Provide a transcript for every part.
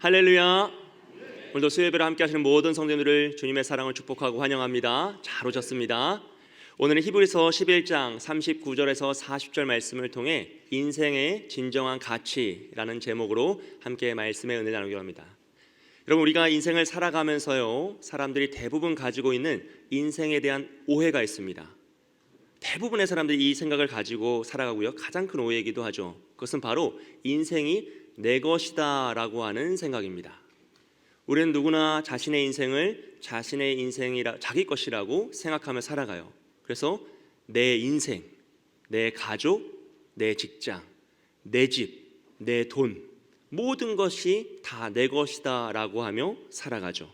할렐루야. 오늘도 수요예배를 함께 하시는 모든 성도님들을 주님의 사랑을 축복하고 환영합니다. 잘 오셨습니다. 오늘은 히브리서 11장 39절에서 40절 말씀을 통해 인생의 진정한 가치라는 제목으로 함께 말씀의 은혜를 나누기로 합니다. 여러분, 우리가 인생을 살아가면서요, 사람들이 대부분 가지고 있는 인생에 대한 오해가 있습니다. 대부분의 사람들이 이 생각을 가지고 살아가고요, 가장 큰 오해이기도 하죠. 그것은 바로 인생이 내 것이다 라고 하는 생각입니다. 우리는 누구나 자신의 인생을 자신의 인생이라 자기 것이라고 생각하며 살아가요. 그래서 내 인생, 내 가족, 내 직장, 내 집, 내 돈, 모든 것이 다 내 것이다 라고 하며 살아가죠.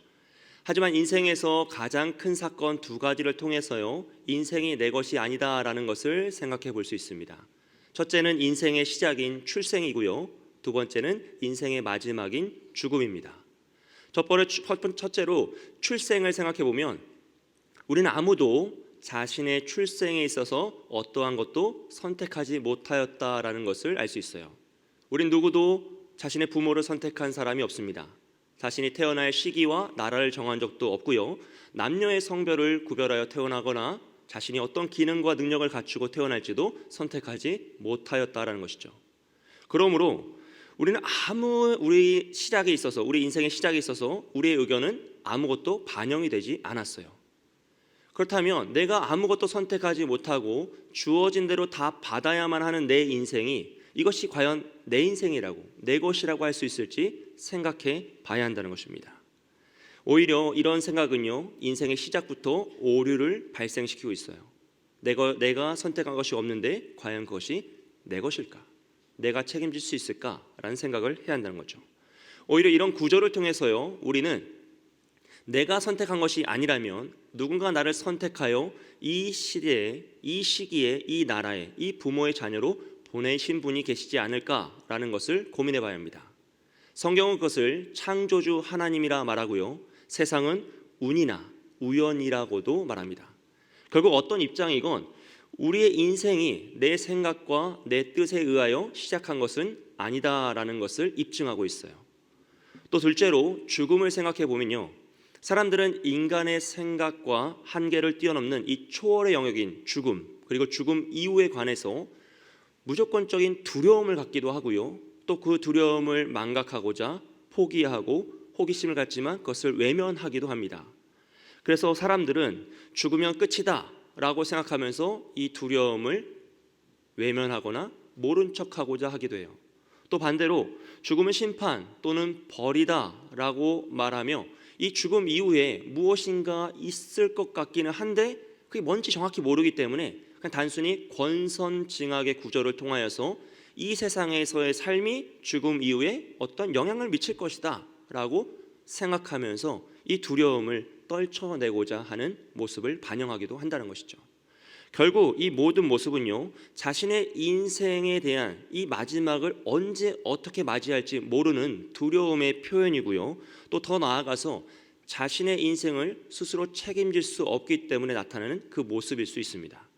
하지만 인생에서 가장 큰 사건 두 가지를 통해서요, 인생이 내 것이 아니다 라는 것을 생각해 볼 수 있습니다. 첫째는 인생의 시작인 출생이고요, 두 번째는 인생의 마지막인 죽음입니다. 첫째로 출생을 생각해 보면 우리는 아무도 자신의 출생에 있어서 어떠한 것도 선택하지 못하였다라는 것을 알 수 있어요. 우린 누구도 자신의 부모를 선택한 사람이 없습니다. 자신이 태어날 시기와 나라를 정한 적도 없고요, 남녀의 성별을 구별하여 태어나거나 자신이 어떤 기능과 능력을 갖추고 태어날지도 선택하지 못하였다라는 것이죠. 그러므로 우리는 우리 인생의 시작에 있어서 우리의 의견은 아무것도 반영이 되지 않았어요. 그렇다면 내가 아무것도 선택하지 못하고 주어진 대로 다 받아야만 하는 내 인생이, 이것이 과연 내 인생이라고, 내 것이라고 할 수 있을지 생각해 봐야 한다는 것입니다. 오히려 이런 생각은요, 인생의 시작부터 오류를 발생시키고 있어요. 내가 선택한 것이 없는데 과연 그것이 내 것일까? 내가 책임질 수 있을까라는 생각을 해야 한다는 거죠. 오히려 이런 구조를 통해서요, 우리는 내가 선택한 것이 아니라면 누군가 나를 선택하여 이 시대에, 이 시기에, 이 나라에, 이 부모의 자녀로 보내신 분이 계시지 않을까라는 것을 고민해 봐야 합니다. 성경은 그것을 창조주 하나님이라 말하고요, 세상은 운이나 우연이라고도 말합니다. 결국 어떤 입장이건 우리의 인생이 내 생각과 내 뜻에 의하여 시작한 것은 아니다라는 것을 입증하고 있어요. 또 둘째로 죽음을 생각해 보면요, 사람들은 인간의 생각과 한계를 뛰어넘는 이 초월의 영역인 죽음, 그리고 죽음 이후에 관해서 무조건적인 두려움을 갖기도 하고요, 또 그 두려움을 망각하고자 포기하고 호기심을 갖지만 그것을 외면하기도 합니다. 그래서 사람들은 죽으면 끝이다 라고 생각하면서 이 두려움을 외면하거나 모른 척하고자 하기도 해요. 또 반대로 죽음은 심판 또는 벌이다 라고 말하며 이 죽음 이후에 무엇인가 있을 것 같기는 한데 그게 뭔지 정확히 모르기 때문에 그냥 단순히 권선징악의 구조를 통하여서 이 세상에서의 삶이 죽음 이후에 어떤 영향을 미칠 것이다 라고 생각하면서 이 두려움을 떨쳐내고자 하는 모습을 반영하기도 한다는 것이죠. 결국 이 모든 모습은요, 자신의 인생에 대한 이 마지막을 언제 어떻게 맞이할지 모르는 두려움의 표현이고요, 또 더 나아가서 자신의 인생을 스스로 책임질 수 없기 때문에 나타나는 그 모습일 수 있습니다.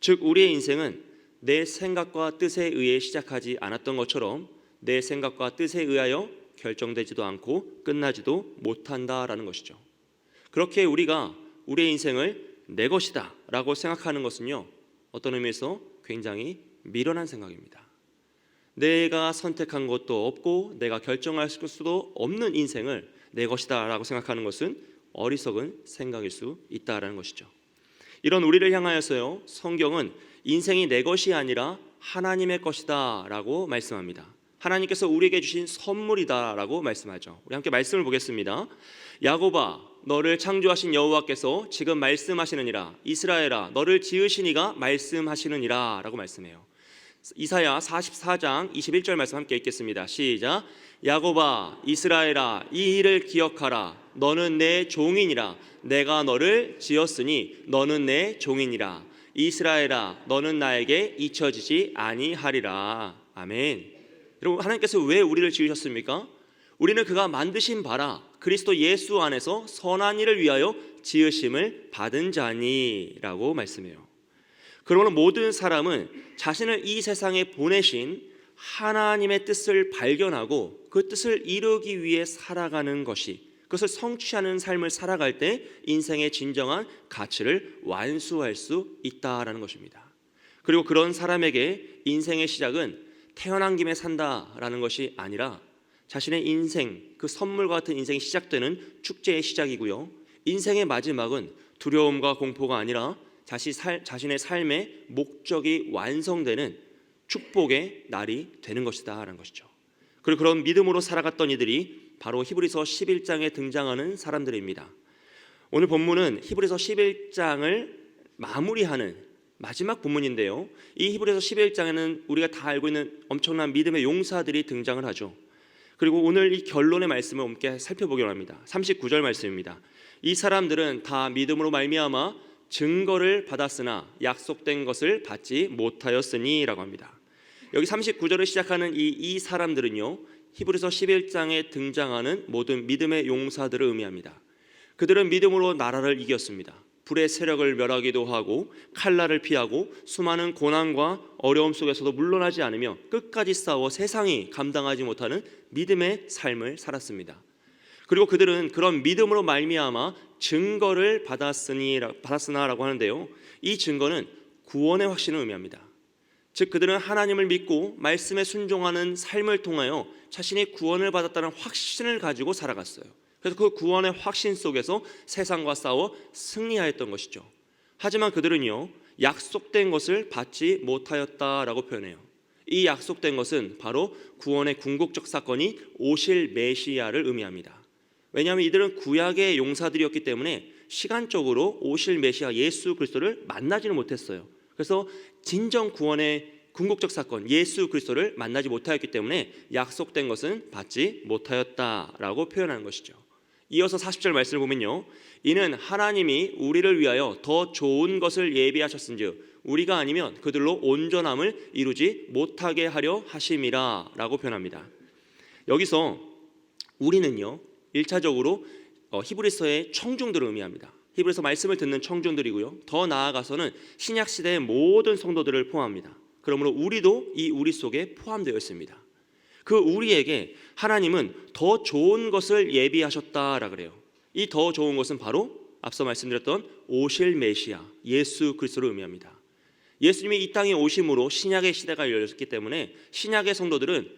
즉, 우리의 인생은 내 생각과 뜻에 의해 시작하지 않았던 것처럼 내 생각과 뜻에 의하여 결정되지도 않고 끝나지도 못한다라는 것이죠. 그렇게 우리가 우리의 인생을 내 것이다 라고 생각하는 것은요, 어떤 의미에서 굉장히 미련한 생각입니다. 내가 선택한 것도 없고 내가 결정할 수도 없는 인생을 내 것이다 라고 생각하는 것은 어리석은 생각일 수 있다라는 것이죠. 이런 우리를 향하여서요, 성경은 인생이 내 것이 아니라 하나님의 것이다 라고 말씀합니다. 하나님께서 우리에게 주신 선물이다 라고 말씀하죠. 우리 함께 말씀을 보겠습니다. 야곱아, 너를 창조하신 여호와께서 지금 말씀하시느니라. 이스라엘아, 너를 지으신 이가 말씀하시느니라 라고 말씀해요. 이사야 44장 21절 말씀 함께 읽겠습니다. 시작. 야곱아, 이스라엘아, 이 일을 기억하라. 너는 내 종이니라. 내가 너를 지었으니 너는 내 종이니라. 이스라엘아, 너는 나에게 잊혀지지 아니하리라. 아멘. 여러분, 하나님께서 왜 우리를 지으셨습니까? 우리는 그가 만드신 바라 그리스도 예수 안에서 선한 일을 위하여 지으심을 받은 자니라고 말씀해요. 그러므로 모든 사람은 자신을 이 세상에 보내신 하나님의 뜻을 발견하고 그 뜻을 이루기 위해 살아가는 것이, 그것을 성취하는 삶을 살아갈 때 인생의 진정한 가치를 완수할 수 있다라는 것입니다. 그리고 그런 사람에게 인생의 시작은 태어난 김에 산다라는 것이 아니라 자신의 인생, 그 선물과 같은 인생이 시작되는 축제의 시작이고요, 인생의 마지막은 두려움과 공포가 아니라 자신의 삶의 목적이 완성되는 축복의 날이 되는 것이다 라는 것이죠. 그리고 그런 믿음으로 살아갔던 이들이 바로 히브리서 11장에 등장하는 사람들입니다. 오늘 본문은 히브리서 11장을 마무리하는 마지막 본문인데요, 이 히브리서 11장에는 우리가 다 알고 있는 엄청난 믿음의 용사들이 등장을 하죠. 그리고 오늘 이 결론의 말씀을 함께 살펴보기로 합니다. 39절 말씀입니다. 이 사람들은 다 믿음으로 말미암아 증거를 받았으나 약속된 것을 받지 못하였으니 라고 합니다. 여기 39절을 시작하는 이 사람들은요, 히브리서 11장에 등장하는 모든 믿음의 용사들을 의미합니다. 그들은 믿음으로 나라를 이겼습니다. 불의 세력을 멸하기도 하고 칼날을 피하고 수많은 고난과 어려움 속에서도 물러나지 않으며 끝까지 싸워 세상이 감당하지 못하는 믿음의 삶을 살았습니다. 그리고 그들은 그런 믿음으로 말미암아 증거를 받았으나라고 하는데요, 이 증거는 구원의 확신을 의미합니다. 즉 그들은 하나님을 믿고 말씀에 순종하는 삶을 통하여 자신이 구원을 받았다는 확신을 가지고 살아갔어요. 그래서 그 구원의 확신 속에서 세상과 싸워 승리하였던 것이죠. 하지만 그들은요, 약속된 것을 받지 못하였다라고 표현해요. 이 약속된 것은 바로 구원의 궁극적 사건이 오실 메시아를 의미합니다. 왜냐하면 이들은 구약의 용사들이었기 때문에 시간적으로 오실 메시아 예수 그리스도를 만나지는 못했어요. 그래서 진정 구원의 궁극적 사건 예수 그리스도를 만나지 못하였기 때문에 약속된 것은 받지 못하였다라고 표현하는 것이죠. 이어서 40절 말씀을 보면요, 이는 하나님이 우리를 위하여 더 좋은 것을 예비하셨은즉 우리가 아니면 그들로 온전함을 이루지 못하게 하려 하심이라 라고 표현합니다. 여기서 우리는요, 1차적으로 히브리서의 청중들을 의미합니다. 히브리서 말씀을 듣는 청중들이고요, 더 나아가서는 신약시대의 모든 성도들을 포함합니다. 그러므로 우리도 이 우리 속에 포함되어 있습니다. 그 우리에게 하나님은 더 좋은 것을 예비하셨다라 그래요. 이 더 좋은 것은 바로 앞서 말씀드렸던 오실 메시아 예수 그리스도를 의미합니다. 예수님이 이 땅에 오심으로 신약의 시대가 열렸기 때문에 신약의 성도들은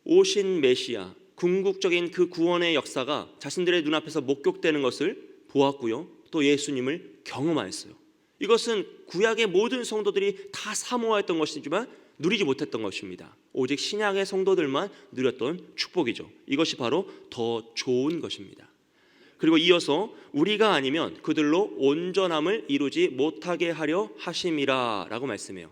오신 메시아 궁극적인 그 구원의 역사가 자신들의 눈앞에서 목격되는 것을 보았고요, 또 예수님을 경험하였어요. 이것은 구약의 모든 성도들이 다 사모하였던 것이지만 누리지 못했던 것입니다. 오직 신약의 성도들만 누렸던 축복이죠. 이것이 바로 더 좋은 것입니다. 그리고 이어서 우리가 아니면 그들로 온전함을 이루지 못하게 하려 하심이라 라고 말씀해요.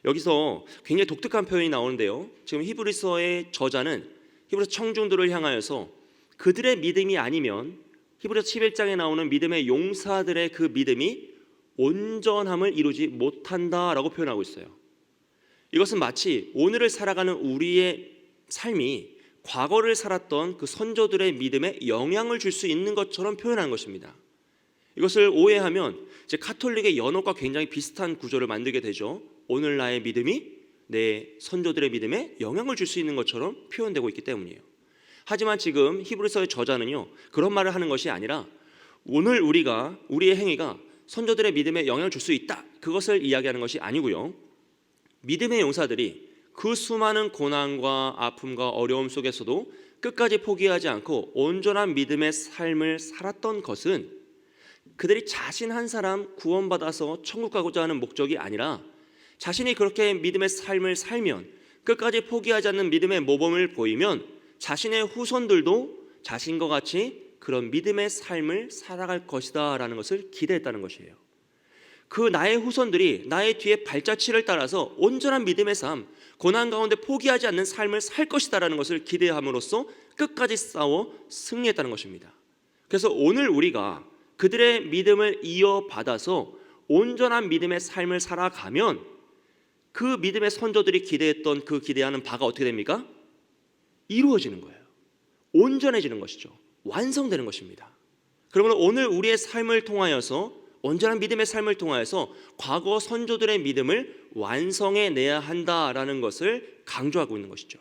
여기서 굉장히 독특한 표현이 나오는데요, 지금 히브리서의 저자는 히브리서 청중들을 향하여서 그들의 믿음이 아니면 히브리서 11장에 나오는 믿음의 용사들의 그 믿음이 온전함을 이루지 못한다라고 표현하고 있어요. 이것은 마치 오늘을 살아가는 우리의 삶이 과거를 살았던 그 선조들의 믿음에 영향을 줄 수 있는 것처럼 표현한 것입니다. 이것을 오해하면 이제 카톨릭의 연옥과 굉장히 비슷한 구조를 만들게 되죠. 오늘 나의 믿음이 내 선조들의 믿음에 영향을 줄 수 있는 것처럼 표현되고 있기 때문이에요. 하지만 지금 히브리서의 저자는요, 그런 말을 하는 것이 아니라 오늘 우리의 행위가 선조들의 믿음에 영향을 줄 수 있다, 그것을 이야기하는 것이 아니고요, 믿음의 용사들이 그 수많은 고난과 아픔과 어려움 속에서도 끝까지 포기하지 않고 온전한 믿음의 삶을 살았던 것은 그들이 자신 한 사람 구원받아서 천국 가고자 하는 목적이 아니라 자신이 그렇게 믿음의 삶을 살면, 끝까지 포기하지 않는 믿음의 모범을 보이면 자신의 후손들도 자신과 같이 그런 믿음의 삶을 살아갈 것이다 라는 것을 기대했다는 것이에요. 그 나의 후손들이 나의 뒤에 발자취를 따라서 온전한 믿음의 삶, 고난 가운데 포기하지 않는 삶을 살 것이다 라는 것을 기대함으로써 끝까지 싸워 승리했다는 것입니다. 그래서 오늘 우리가 그들의 믿음을 이어받아서 온전한 믿음의 삶을 살아가면 그 믿음의 선조들이 기대했던 그 기대하는 바가 어떻게 됩니까? 이루어지는 거예요. 온전해지는 것이죠. 완성되는 것입니다. 그러면 오늘 우리의 삶을 통하여서 온전한 믿음의 삶을 통하여서 과거 선조들의 믿음을 완성해내야 한다라는 것을 강조하고 있는 것이죠.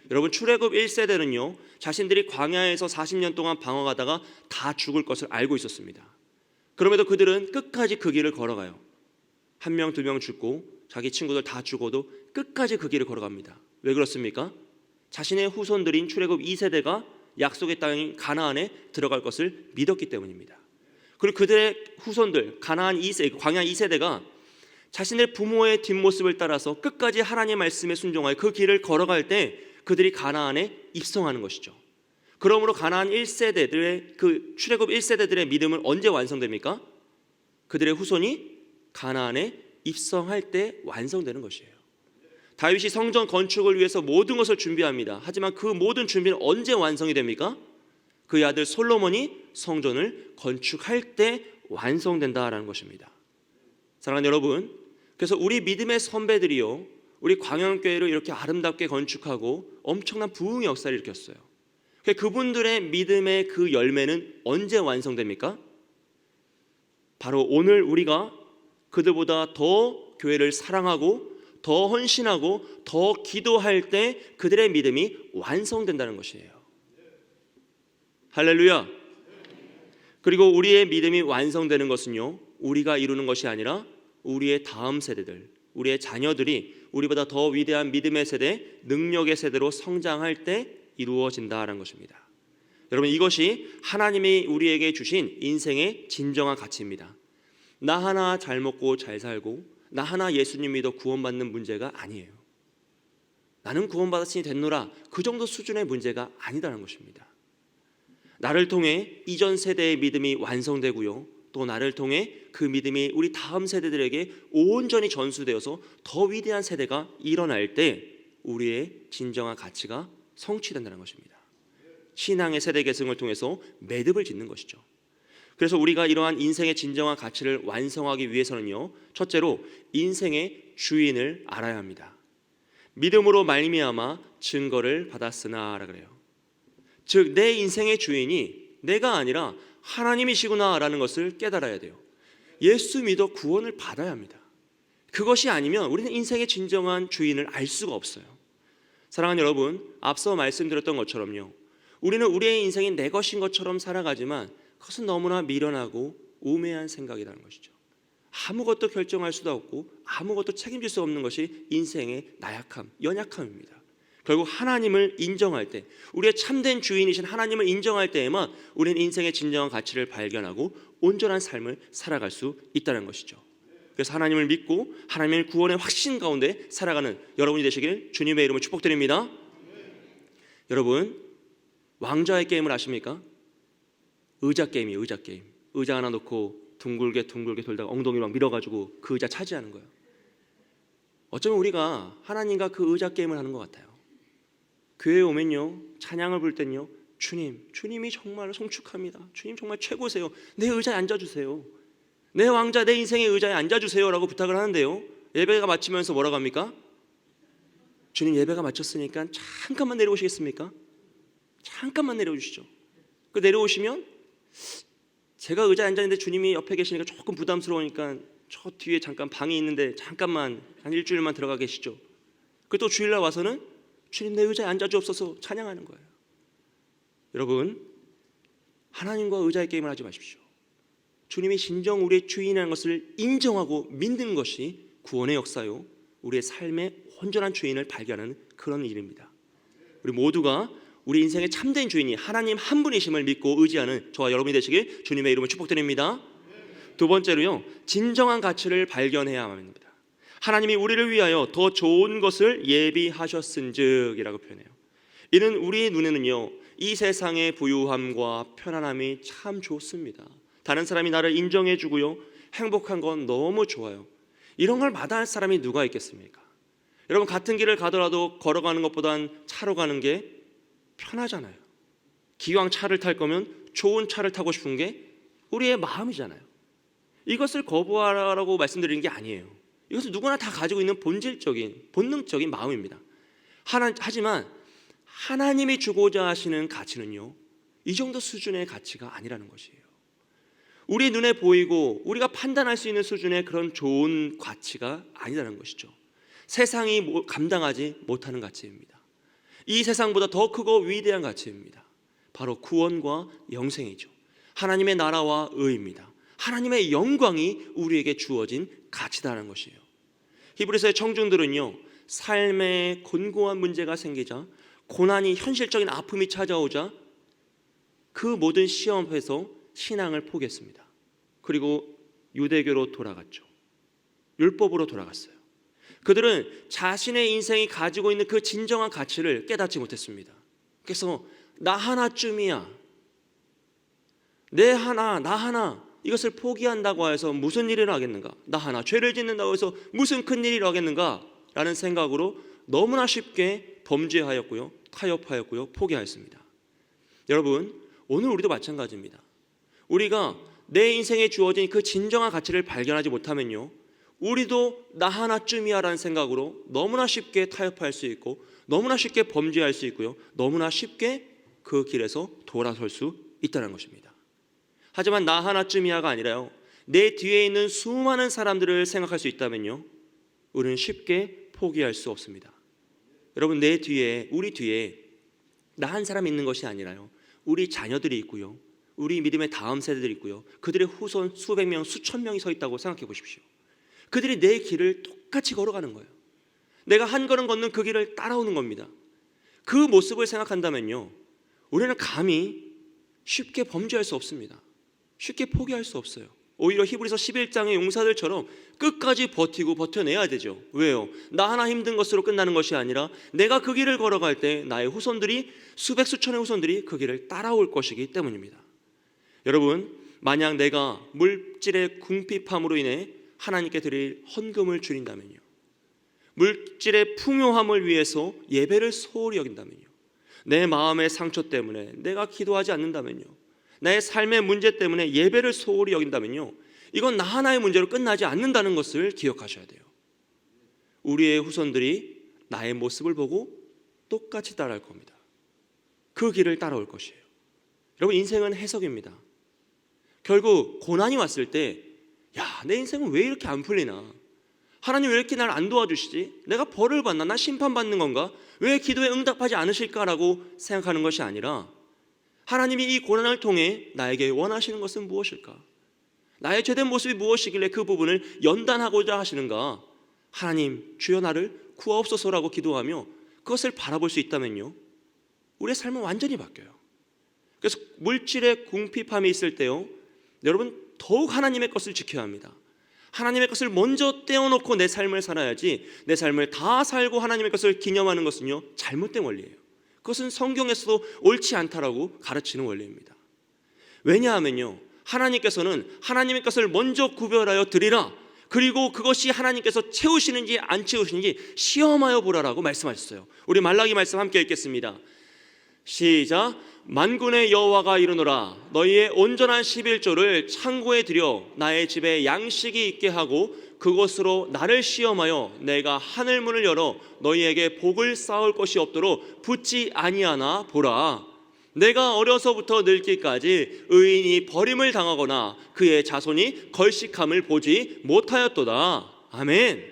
여러분, 출애굽 1세대는요 자신들이 광야에서 40년 동안 방황하다가 다 죽을 것을 알고 있었습니다. 그럼에도 그들은 끝까지 그 길을 걸어가요. 1명, 2명 죽고 자기 친구들 다 죽어도 끝까지 그 길을 걸어갑니다. 왜 그렇습니까? 자신의 후손들인 출애굽 2세대가 약속의 땅인 가나안에 들어갈 것을 믿었기 때문입니다. 그리고 그들의 후손들 가나안 2세, 광야 2세대가 자신의 부모의 뒷모습을 따라서 끝까지 하나님의 말씀에 순종하여 그 길을 걸어갈 때 그들이 가나안에 입성하는 것이죠. 그러므로 가나안 1세대들의 그 출애굽 1세대들의 믿음은 언제 완성됩니까? 그들의 후손이 가나안에 입성할 때 완성되는 것이에요. 다윗이 성전 건축을 위해서 모든 것을 준비합니다. 하지만 그 모든 준비는 언제 완성이 됩니까? 그의 아들 솔로몬이 성전을 건축할 때 완성된다라는 것입니다. 사랑하는 여러분, 그래서 우리 믿음의 선배들이요 우리 광양교회를 이렇게 아름답게 건축하고 엄청난 부흥의 역사를 일으켰어요. 그분들의 믿음의 그 열매는 언제 완성됩니까? 바로 오늘 우리가 그들보다 더 교회를 사랑하고 더 헌신하고 더 기도할 때 그들의 믿음이 완성된다는 것이에요. 할렐루야. 그리고 우리의 믿음이 완성되는 것은요 우리가 이루는 것이 아니라 우리의 다음 세대들, 우리의 자녀들이 우리보다 더 위대한 믿음의 세대, 능력의 세대로 성장할 때 이루어진다는 것입니다. 여러분, 이것이 하나님이 우리에게 주신 인생의 진정한 가치입니다. 나 하나 잘 먹고 잘 살고 나 하나 예수님 믿어 구원받는 문제가 아니에요. 나는 구원받았으니 됐노라, 그 정도 수준의 문제가 아니다는 것입니다. 나를 통해 이전 세대의 믿음이 완성되고요 또 나를 통해 그 믿음이 우리 다음 세대들에게 온전히 전수되어서 더 위대한 세대가 일어날 때 우리의 진정한 가치가 성취된다는 것입니다. 신앙의 세대 계승을 통해서 매듭을 짓는 것이죠. 그래서 우리가 이러한 인생의 진정한 가치를 완성하기 위해서는요 첫째로 인생의 주인을 알아야 합니다. 믿음으로 말미암아 증거를 받았으나라 그래요. 즉 내 인생의 주인이 내가 아니라 하나님이시구나라는 것을 깨달아야 돼요. 예수 믿어 구원을 받아야 합니다. 그것이 아니면 우리는 인생의 진정한 주인을 알 수가 없어요. 사랑하는 여러분, 앞서 말씀드렸던 것처럼요 우리는 우리의 인생이 내 것인 것처럼 살아가지만 그것은 너무나 미련하고 우매한 생각이라는 것이죠. 아무것도 결정할 수도 없고 아무것도 책임질 수 없는 것이 인생의 나약함, 연약함입니다. 결국 하나님을 인정할 때, 우리의 참된 주인이신 하나님을 인정할 때에만 우리는 인생의 진정한 가치를 발견하고 온전한 삶을 살아갈 수 있다는 것이죠. 그래서 하나님을 믿고 하나님의 구원의 확신 가운데 살아가는 여러분이 되시길 주님의 이름으로 축복드립니다. 여러분, 왕좌의 게임을 아십니까? 의자 게임이에요. 의자 게임. 의자 하나 놓고 둥글게 돌다가 엉덩이로 막 밀어가지고 그 의자 차지하는 거예요. 어쩌면 우리가 하나님과 그 의자 게임을 하는 것 같아요. 교회에 오면요 찬양을 부를 땐요 주님이 정말 송축합니다. 주님 정말 최고세요. 내 의자에 앉아주세요. 내 왕자, 내 인생의 의자에 앉아주세요 라고 부탁을 하는데요 예배가 마치면서 뭐라고 합니까? 주님, 예배가 마쳤으니까 잠깐만 내려오시겠습니까? 잠깐만 내려오시죠. 그 내려오시면 제가 의자에 앉았는데 주님이 옆에 계시니까 조금 부담스러우니까 저 뒤에 잠깐 방이 있는데 잠깐만 한 일주일만 들어가 계시죠. 그 또 주일날 와서는 주님 내 의자에 앉아주옵소서 찬양하는 거예요. 여러분, 하나님과 의자의 게임을 하지 마십시오. 주님이 진정 우리의 주인이라는 것을 인정하고 믿는 것이 구원의 역사요 우리의 삶의 온전한 주인을 발견하는 그런 일입니다. 우리 모두가 우리 인생의 참된 주인이 하나님 한 분이심을 믿고 의지하는 저와 여러분이 되시길 주님의 이름으로 축복드립니다. 두 번째로요 진정한 가치를 발견해야 합니다. 하나님이 우리를 위하여 더 좋은 것을 예비하셨은즉이라고 표현해요. 이는 우리 눈에는요 이 세상의 부유함과 편안함이 참 좋습니다. 다른 사람이 나를 인정해 주고요 행복한 건 너무 좋아요. 이런 걸 마다할 사람이 누가 있겠습니까? 여러분, 같은 길을 가더라도 걸어가는 것보단 차로 가는 게 편하잖아요. 기왕 차를 탈 거면 좋은 차를 타고 싶은 게 우리의 마음이잖아요. 이것을 거부하라고 말씀드리는 게 아니에요. 이것은 누구나 다 가지고 있는 본질적인 본능적인 마음입니다. 하지만 하나님이 주고자 하시는 가치는요 이 정도 수준의 가치가 아니라는 것이에요. 우리 눈에 보이고 우리가 판단할 수 있는 수준의 그런 좋은 가치가 아니라는 것이죠. 세상이 감당하지 못하는 가치입니다. 이 세상보다 더 크고 위대한 가치입니다. 바로 구원과 영생이죠. 하나님의 나라와 의입니다. 하나님의 영광이 우리에게 주어진 가치다라는 것이에요. 히브리서의 청중들은요, 삶에 곤고한 문제가 생기자, 고난이 현실적인 아픔이 찾아오자 그 모든 시험에서 신앙을 포기했습니다. 그리고 유대교로 돌아갔죠. 율법으로 돌아갔어요. 그들은 자신의 인생이 가지고 있는 그 진정한 가치를 깨닫지 못했습니다. 그래서 나 하나쯤이야, 내 하나, 나 하나, 이것을 포기한다고 해서 무슨 일을 하겠는가? 나 하나 죄를 짓는다고 해서 무슨 큰 일을 하겠는가? 라는 생각으로 너무나 쉽게 범죄하였고요, 타협하였고요, 포기하였습니다. 여러분, 오늘 우리도 마찬가지입니다. 우리가 내 인생에 주어진 그 진정한 가치를 발견하지 못하면요, 우리도 나 하나쯤이야 라는 생각으로 너무나 쉽게 타협할 수 있고 너무나 쉽게 범죄할 수 있고요, 너무나 쉽게 그 길에서 돌아설 수 있다는 것입니다. 하지만 나 하나쯤이야가 아니라요, 내 뒤에 있는 수많은 사람들을 생각할 수 있다면요, 우리는 쉽게 포기할 수 없습니다. 여러분, 내 뒤에, 우리 뒤에 나 한 사람 있는 것이 아니라요, 우리 자녀들이 있고요, 우리 믿음의 다음 세대들이 있고요, 그들의 후손 수백 명, 수천 명이 서 있다고 생각해 보십시오. 그들이 내 길을 똑같이 걸어가는 거예요. 내가 한 걸음 걷는 그 길을 따라오는 겁니다. 그 모습을 생각한다면요, 우리는 감히 쉽게 범죄할 수 없습니다. 쉽게 포기할 수 없어요. 오히려 히브리서 11장의 용사들처럼 끝까지 버티고 버텨내야 되죠. 왜요? 나 하나 힘든 것으로 끝나는 것이 아니라 내가 그 길을 걸어갈 때 나의 후손들이, 수백 수천의 후손들이 그 길을 따라올 것이기 때문입니다. 여러분, 만약 내가 물질의 궁핍함으로 인해 하나님께 드릴 헌금을 줄인다면요, 물질의 풍요함을 위해서 예배를 소홀히 여긴다면요, 내 마음의 상처 때문에 내가 기도하지 않는다면요, 나의 삶의 문제 때문에 예배를 소홀히 여긴다면요, 이건 나 하나의 문제로 끝나지 않는다는 것을 기억하셔야 돼요. 우리의 후손들이 나의 모습을 보고 똑같이 따라할 겁니다. 그 길을 따라올 것이에요. 여러분, 인생은 해석입니다. 결국 고난이 왔을 때, 야, 내 인생은 왜 이렇게 안 풀리나? 하나님 왜 이렇게 날 안 도와주시지? 내가 벌을 받나? 나 심판받는 건가? 왜 기도에 응답하지 않으실까라고 생각하는 것이 아니라, 하나님이 이 고난을 통해 나에게 원하시는 것은 무엇일까? 나의 죄된 모습이 무엇이길래 그 부분을 연단하고자 하시는가? 하나님, 주여 나를 구하옵소서라고 기도하며 그것을 바라볼 수 있다면요, 우리의 삶은 완전히 바뀌어요. 그래서 물질의 궁핍함이 있을 때요, 여러분, 더욱 하나님의 것을 지켜야 합니다. 하나님의 것을 먼저 떼어놓고 내 삶을 살아야지, 내 삶을 다 살고 하나님의 것을 기념하는 것은요, 잘못된 원리예요. 그것은 성경에서도 옳지 않다라고 가르치는 원리입니다. 왜냐하면요, 하나님께서는 하나님의 것을 먼저 구별하여 드리라, 그리고 그것이 하나님께서 채우시는지 안 채우시는지 시험하여 보라라고 말씀하셨어요. 우리 말라기 말씀 함께 읽겠습니다. 시작. 만군의 여호와가 이르노라, 너희의 온전한 11조를 창고에 들여 나의 집에 양식이 있게 하고 그것으로 나를 시험하여 내가 하늘 문을 열어 너희에게 복을 쌓을 것이 없도록 붙지 아니하나 보라. 내가 어려서부터 늙기까지 의인이 버림을 당하거나 그의 자손이 걸식함을 보지 못하였도다. 아멘.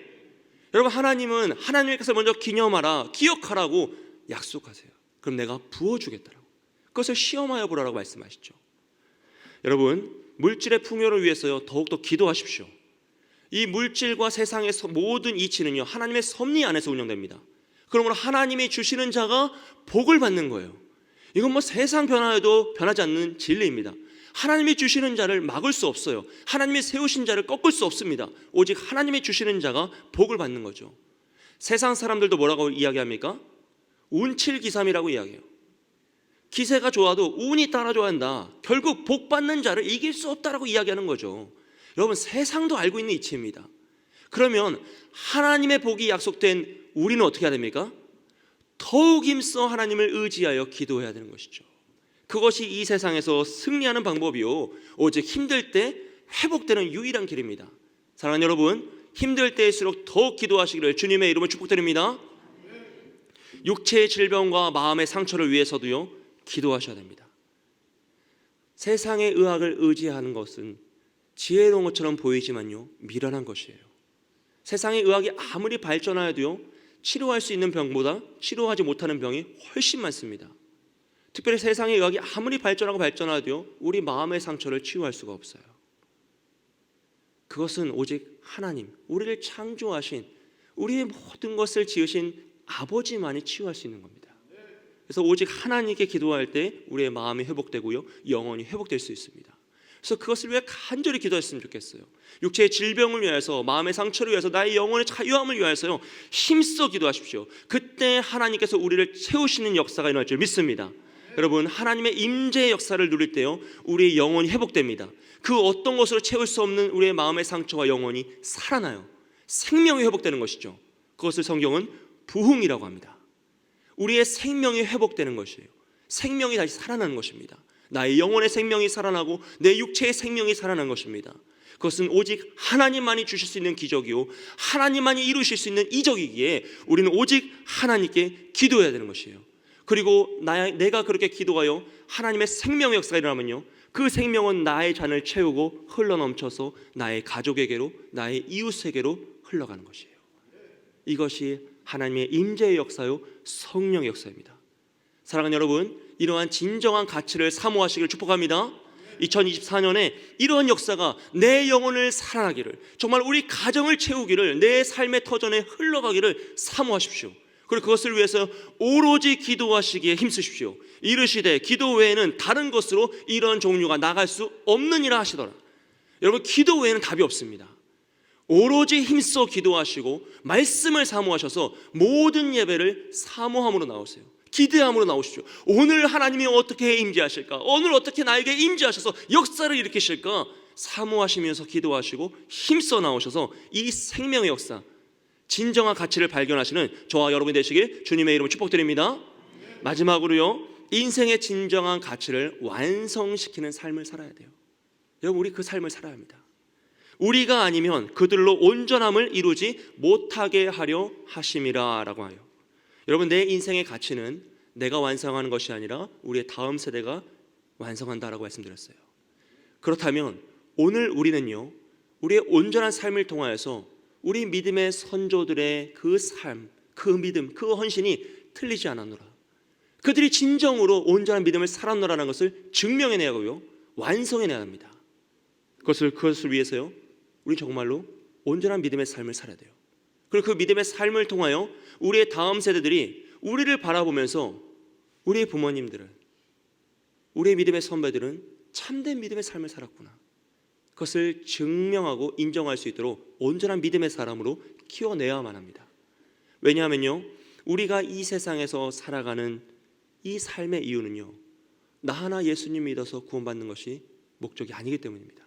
여러분, 하나님은 하나님의 것을 먼저 기념하라, 기억하라고 약속하세요. 그럼 내가 부어주겠다라고, 그것을 시험하여 보라라고 말씀하시죠. 여러분, 물질의 풍요를 위해서요, 더욱더 기도하십시오. 이 물질과 세상의 모든 이치는요, 하나님의 섭리 안에서 운영됩니다. 그러므로 하나님이 주시는 자가 복을 받는 거예요. 이건 뭐 세상 변화에도 변하지 않는 진리입니다. 하나님이 주시는 자를 막을 수 없어요. 하나님이 세우신 자를 꺾을 수 없습니다. 오직 하나님이 주시는 자가 복을 받는 거죠. 세상 사람들도 뭐라고 이야기합니까? 운칠기삼이라고 이야기해요. 기세가 좋아도 운이 따라줘야 한다. 결국 복 받는 자를 이길 수 없다라고 이야기하는 거죠. 여러분, 세상도 알고 있는 이치입니다. 그러면 하나님의 복이 약속된 우리는 어떻게 해야 됩니까? 더욱 힘써 하나님을 의지하여 기도해야 되는 것이죠. 그것이 이 세상에서 승리하는 방법이요, 오직 힘들 때 회복되는 유일한 길입니다. 사랑하는 여러분, 힘들 때일수록 더욱 기도하시기를 주님의 이름으로 축복드립니다. 육체의 질병과 마음의 상처를 위해서도요, 기도하셔야 됩니다. 세상의 의학을 의지하는 것은 지혜로운 것처럼 보이지만요, 미련한 것이에요. 세상의 의학이 아무리 발전하여도요, 치료할 수 있는 병보다 치료하지 못하는 병이 훨씬 많습니다. 특별히 세상의 의학이 아무리 발전하도요, 우리 마음의 상처를 치유할 수가 없어요. 그것은 오직 하나님, 우리를 창조하신, 우리의 모든 것을 지으신 아버지만이 치유할 수 있는 겁니다. 그래서 오직 하나님께 기도할 때 우리의 마음이 회복되고요, 영혼이 회복될 수 있습니다. 그래서 그것을 위해 간절히 기도했으면 좋겠어요. 육체의 질병을 위해서, 마음의 상처를 위해서, 나의 영혼의 자유함을 위해서요, 힘써 기도하십시오. 그때 하나님께서 우리를 채우시는 역사가 일어날 줄 믿습니다. 여러분, 하나님의 임재의 역사를 누릴 때요, 우리의 영혼이 회복됩니다. 그 어떤 것으로 채울 수 없는 우리의 마음의 상처와 영혼이 살아나요. 생명이 회복되는 것이죠. 그것을 성경은 부흥이라고 합니다. 우리의 생명이 회복되는 것이에요. 생명이 다시 살아나는 것입니다. 나의 영혼의 생명이 살아나고 내 육체의 생명이 살아난 것입니다. 그것은 오직 하나님만이 주실 수 있는 기적이요, 하나님만이 이루실 수 있는 이적이기에 우리는 오직 하나님께 기도해야 되는 것이에요. 그리고 내가 그렇게 기도하여 하나님의 생명의 역사가 일어나면요, 그 생명은 나의 잔을 채우고 흘러넘쳐서 나의 가족에게로, 나의 이웃에게로 흘러가는 것이에요. 이것이 하나님의 임재의 역사요, 성령의 역사입니다. 사랑하는 여러분, 이러한 진정한 가치를 사모하시기를 축복합니다. 2024년에 이러한 역사가 내 영혼을 살아나기를, 정말 우리 가정을 채우기를, 내 삶의 터전에 흘러가기를 사모하십시오. 그리고 그것을 위해서 오로지 기도하시기에 힘쓰십시오. 이르시되 기도 외에는 다른 것으로 이런 종류가 나갈 수 없느니라 하시더라. 여러분, 기도 외에는 답이 없습니다. 오로지 힘써 기도하시고 말씀을 사모하셔서 모든 예배를 사모함으로 나오세요. 기대함으로 나오십시오. 오늘 하나님이 어떻게 임재하실까? 오늘 어떻게 나에게 임재하셔서 역사를 일으키실까? 사모하시면서 기도하시고 힘써 나오셔서 이 생명의 역사, 진정한 가치를 발견하시는 저와 여러분이 되시길 주님의 이름으로 축복드립니다. 마지막으로요, 인생의 진정한 가치를 완성시키는 삶을 살아야 돼요. 여러분, 우리 그 삶을 살아야 합니다. 우리가 아니면 그들로 온전함을 이루지 못하게 하려 하심이라 라고 하요. 여러분, 내 인생의 가치는 내가 완성하는 것이 아니라 우리의 다음 세대가 완성한다라고 말씀드렸어요. 그렇다면 오늘 우리는요, 우리의 온전한 삶을 통하여서 우리 믿음의 선조들의 그 삶, 그 믿음, 그 헌신이 틀리지 않았노라, 그들이 진정으로 온전한 믿음을 살았노라는 것을 증명해내야 하고요, 완성해내야 합니다. 그것을 위해서요, 우리 정말로 온전한 믿음의 삶을 살아야 돼요. 그리고 그 믿음의 삶을 통하여 우리의 다음 세대들이 우리를 바라보면서 우리의 부모님들은, 우리의 믿음의 선배들은 참된 믿음의 삶을 살았구나, 그것을 증명하고 인정할 수 있도록 온전한 믿음의 사람으로 키워내야만 합니다. 왜냐하면요, 우리가 이 세상에서 살아가는 이 삶의 이유는요, 나 하나 예수님 믿어서 구원받는 것이 목적이 아니기 때문입니다.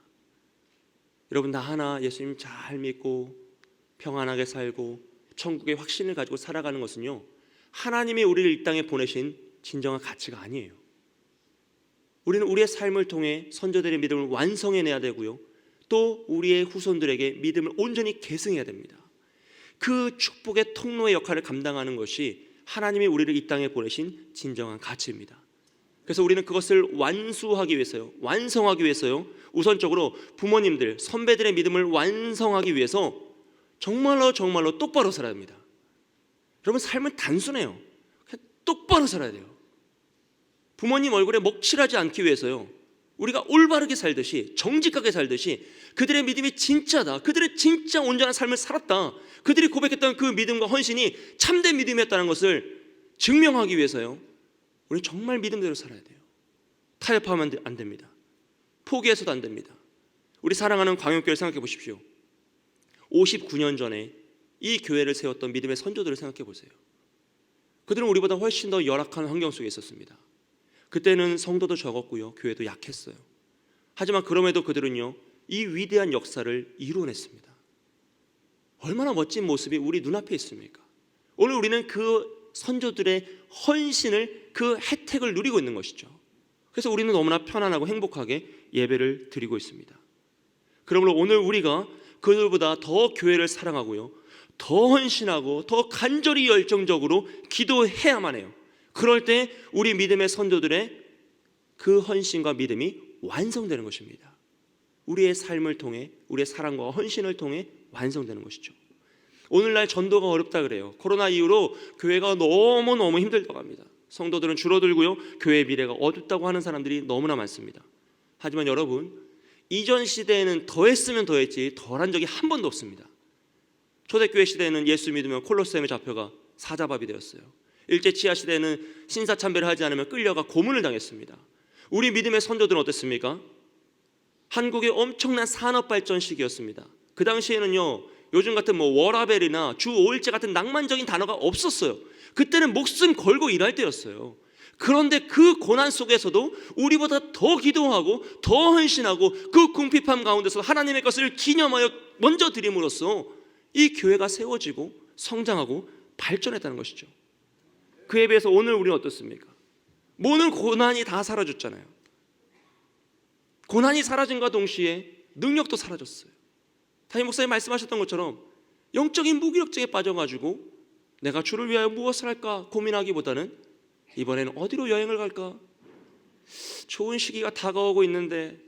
여러분, 나 하나 예수님 잘 믿고 평안하게 살고 천국의 확신을 가지고 살아가는 것은요, 하나님이 우리를 이 땅에 보내신 진정한 가치가 아니에요. 우리는 우리의 삶을 통해 선조들의 믿음을 완성해내야 되고요, 또 우리의 후손들에게 믿음을 온전히 계승해야 됩니다. 그 축복의 통로의 역할을 감당하는 것이 하나님이 우리를 이 땅에 보내신 진정한 가치입니다. 그래서 우리는 그것을 완수하기 위해서요, 완성하기 위해서요, 우선적으로 부모님들, 선배들의 믿음을 완성하기 위해서 정말로 똑바로 살아야 합니다. 여러분, 삶은 단순해요. 그냥 똑바로 살아야 돼요. 부모님 얼굴에 먹칠하지 않기 위해서요, 우리가 올바르게 살듯이, 정직하게 살듯이, 그들의 믿음이 진짜다, 그들의 진짜 온전한 삶을 살았다, 그들이 고백했던 그 믿음과 헌신이 참된 믿음이었다는 것을 증명하기 위해서요, 우리 정말 믿음대로 살아야 돼요. 타협하면 안 됩니다. 포기해서도 안 됩니다. 우리 사랑하는 광역교회를 생각해 보십시오. 59년 전에 이 교회를 세웠던 믿음의 선조들을 생각해 보세요. 그들은 우리보다 훨씬 더 열악한 환경 속에 있었습니다. 그때는 성도도 적었고요, 교회도 약했어요. 하지만 그럼에도 그들은요, 이 위대한 역사를 이루어냈습니다. 얼마나 멋진 모습이 우리 눈앞에 있습니까? 오늘 우리는 그 선조들의 헌신을, 그 혜택을 누리고 있는 것이죠. 그래서 우리는 너무나 편안하고 행복하게 예배를 드리고 있습니다. 그러므로 오늘 우리가 그들보다 더 교회를 사랑하고요, 더 헌신하고 더 간절히 열정적으로 기도해야만 해요. 그럴 때 우리 믿음의 선조들의 그 헌신과 믿음이 완성되는 것입니다. 우리의 삶을 통해, 우리의 사랑과 헌신을 통해 완성되는 것이죠. 오늘날 전도가 어렵다 그래요. 코로나 이후로 교회가 너무너무 힘들다고 합니다. 성도들은 줄어들고요, 교회의 미래가 어둡다고 하는 사람들이 너무나 많습니다. 하지만 여러분, 이전 시대에는 더했으면 더했지 덜한 적이 한 번도 없습니다. 초대교회 시대에는 예수 믿으면 콜로세움에 잡혀가 사자밥이 되었어요. 일제 치하 시대에는 신사참배를 하지 않으면 끌려가 고문을 당했습니다. 우리 믿음의 선조들은 어땠습니까? 한국의 엄청난 산업 발전 시기였습니다. 그 당시에는요, 요즘 같은 워라벨이나 주 5일제 같은 낭만적인 단어가 없었어요. 그때는 목숨 걸고 일할 때였어요. 그런데 그 고난 속에서도 우리보다 더 기도하고 더 헌신하고 그 궁핍함 가운데서 하나님의 것을 기념하여 먼저 드림으로써 이 교회가 세워지고 성장하고 발전했다는 것이죠. 그에 비해서 오늘 우리는 어떻습니까? 모든 고난이 다 사라졌잖아요. 고난이 사라진과 동시에 능력도 사라졌어요. 담임 목사님 말씀하셨던 것처럼 영적인 무기력증에 빠져가지고 내가 주를 위하여 무엇을 할까 고민하기보다는 이번에는 어디로 여행을 갈까? 좋은 시기가 다가오고 있는데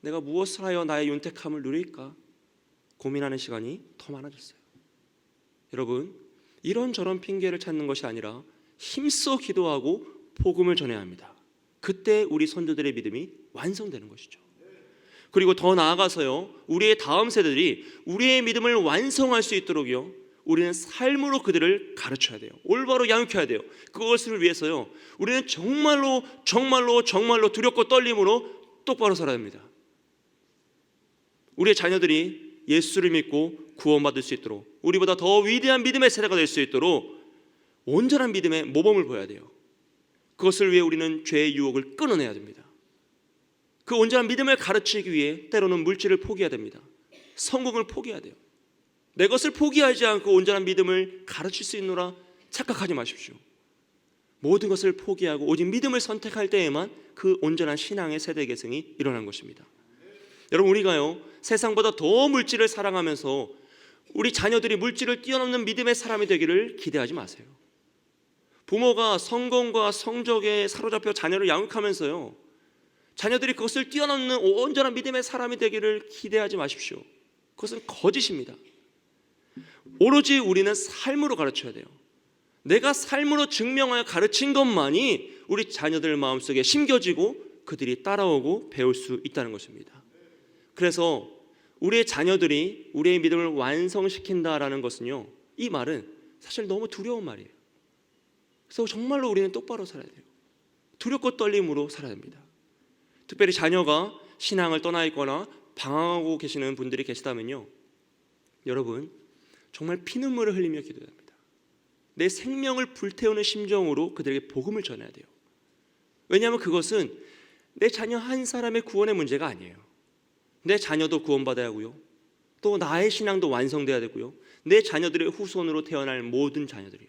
내가 무엇을 하여 나의 윤택함을 누릴까? 고민하는 시간이 더 많아졌어요. 여러분, 이런저런 핑계를 찾는 것이 아니라 힘써 기도하고 복음을 전해야 합니다. 그때 우리 선조들의 믿음이 완성되는 것이죠. 그리고 더 나아가서요, 우리의 다음 세대들이 우리의 믿음을 완성할 수 있도록요, 우리는 삶으로 그들을 가르쳐야 돼요. 올바로 양육해야 돼요. 그것을 위해서요, 우리는 정말로 두렵고 떨림으로 똑바로 살아야 합니다. 우리의 자녀들이 예수를 믿고 구원받을 수 있도록, 우리보다 더 위대한 믿음의 세대가 될 수 있도록 온전한 믿음의 모범을 보여야 돼요. 그것을 위해 우리는 죄의 유혹을 끊어내야 됩니다. 그 온전한 믿음을 가르치기 위해 때로는 물질을 포기해야 됩니다. 성공을 포기해야 돼요. 내 것을 포기하지 않고 온전한 믿음을 가르칠 수 있노라 착각하지 마십시오. 모든 것을 포기하고 오직 믿음을 선택할 때에만 그 온전한 신앙의 세대 계승이 일어난 것입니다. 여러분, 우리가요, 세상보다 더 물질을 사랑하면서 우리 자녀들이 물질을 뛰어넘는 믿음의 사람이 되기를 기대하지 마세요. 부모가 성공과 성적에 사로잡혀 자녀를 양육하면서요, 자녀들이 그것을 뛰어넘는 온전한 믿음의 사람이 되기를 기대하지 마십시오. 그것은 거짓입니다. 오로지 우리는 삶으로 가르쳐야 돼요. 내가 삶으로 증명하여 가르친 것만이 우리 자녀들 마음속에 심겨지고 그들이 따라오고 배울 수 있다는 것입니다. 그래서 우리의 자녀들이 우리의 믿음을 완성시킨다라는 것은요, 이 말은 사실 너무 두려운 말이에요. 그래서 정말로 우리는 똑바로 살아야 돼요. 두렵고 떨림으로 살아야 됩니다. 특별히 자녀가 신앙을 떠나 있거나 방황하고 계시는 분들이 계시다면요, 여러분, 정말 피눈물을 흘리며 기도해야 합니다. 내 생명을 불태우는 심정으로 그들에게 복음을 전해야 돼요. 왜냐하면 그것은 내 자녀 한 사람의 구원의 문제가 아니에요. 내 자녀도 구원받아야 하고요, 또 나의 신앙도 완성돼야 되고요, 내 자녀들의 후손으로 태어날 모든 자녀들이요,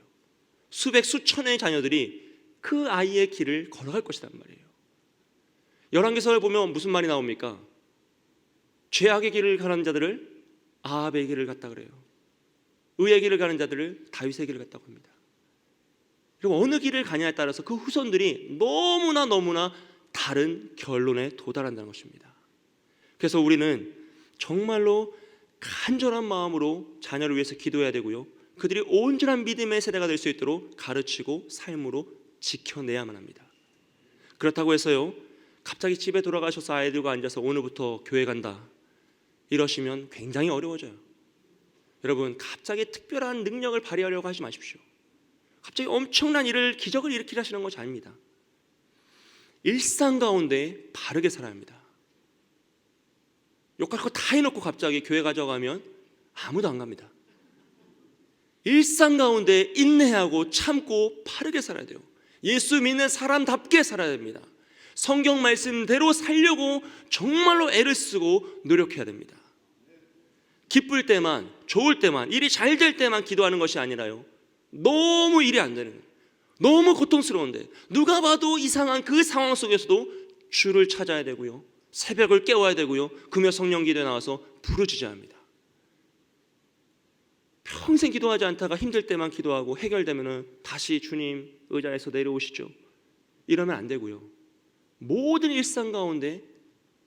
수백 수천의 자녀들이 그 아이의 길을 걸어갈 것이란 말이에요. 열왕기서를 보면 무슨 말이 나옵니까? 죄악의 길을 가는 자들을 아합의 길을 갔다 그래요. 의의 길을 가는 자들을 다윗의 길을 갔다고 합니다. 그리고 어느 길을 가냐에 따라서 그 후손들이 너무나 다른 결론에 도달한다는 것입니다. 그래서 우리는 정말로 간절한 마음으로 자녀를 위해서 기도해야 되고요, 그들이 온전한 믿음의 세대가 될 수 있도록 가르치고 삶으로 지켜내야만 합니다. 그렇다고 해서요, 갑자기 집에 돌아가셔서 아이들과 앉아서 오늘부터 교회 간다 이러시면 굉장히 어려워져요. 여러분, 갑자기 특별한 능력을 발휘하려고 하지 마십시오. 갑자기 엄청난 일을, 기적을 일으키려 하시는 것이 아닙니다. 일상 가운데 바르게 살아야 합니다. 욕할 거 다 해놓고 갑자기 교회 가져가면 아무도 안 갑니다. 일상 가운데 인내하고 참고 바르게 살아야 돼요. 예수 믿는 사람답게 살아야 됩니다. 성경 말씀대로 살려고 정말로 애를 쓰고 노력해야 됩니다. 기쁠 때만, 좋을 때만, 일이 잘 될 때만 기도하는 것이 아니라요, 너무 일이 안 되는, 너무 고통스러운데 누가 봐도 이상한 그 상황 속에서도 주를 찾아야 되고요, 새벽을 깨워야 되고요, 금요 성령 기도에 나와서 부르짖어야 합니다. 평생 기도하지 않다가 힘들 때만 기도하고 해결되면 다시 주님 의자에서 내려오시죠, 이러면 안 되고요, 모든 일상 가운데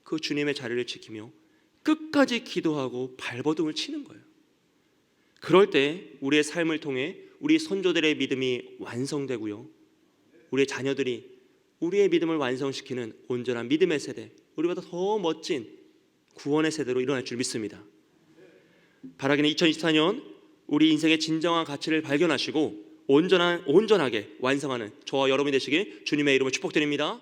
그 주님의 자리를 지키며 끝까지 기도하고 발버둥을 치는 거예요. 그럴 때 우리의 삶을 통해 우리 선조들의 믿음이 완성되고요, 우리의 자녀들이 우리의 믿음을 완성시키는 온전한 믿음의 세대, 우리보다 더 멋진 구원의 세대로 일어날 줄 믿습니다. 바라기는 2024년 우리 인생의 진정한 가치를 발견하시고 온전하게 완성하는 저와 여러분이 되시길 주님의 이름으로 축복드립니다.